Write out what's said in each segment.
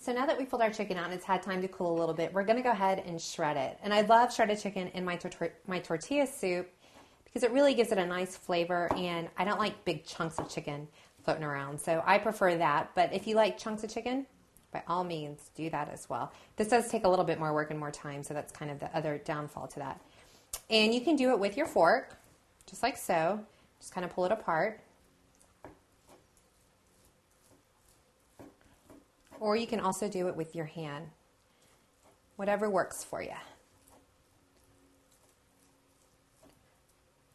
So now that we pulled our chicken out and it's had time to cool a little bit, we're going to go ahead and shred it. And I love shredded chicken in my tortilla soup because it really gives it a nice flavor, and I don't like big chunks of chicken floating around. So I prefer that. But if you like chunks of chicken, by all means, do that as well. This does take a little bit more work and more time, so that's kind of the other downfall to that. And you can do it with your fork, just like so. Just kind of pull it apart. Or you can also do it with your hand. Whatever works for you.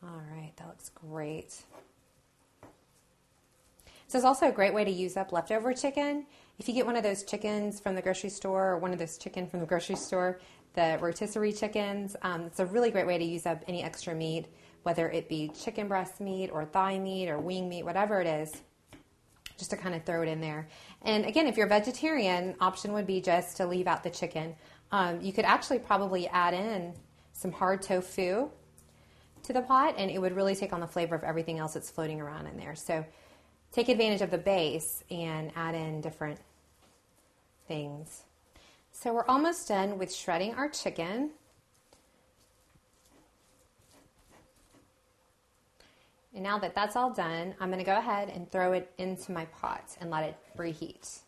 All right, that looks great. So it's also a great way to use up leftover chicken. If you get one of those chickens from the grocery store, or one of those chicken from the grocery store, the rotisserie chickens, it's a really great way to use up any extra meat, whether it be chicken breast meat or thigh meat or wing meat, whatever it is, just to kind of throw it in there. And again, if you're vegetarian, option would be just to leave out the chicken. You could actually probably add in some hard tofu to the pot, and it would really take on the flavor of everything else that's floating around in there. So take advantage of the base and add in different things. So we're almost done with shredding our chicken. And now that that's all done, I'm going to go ahead and throw it into my pot and let it preheat.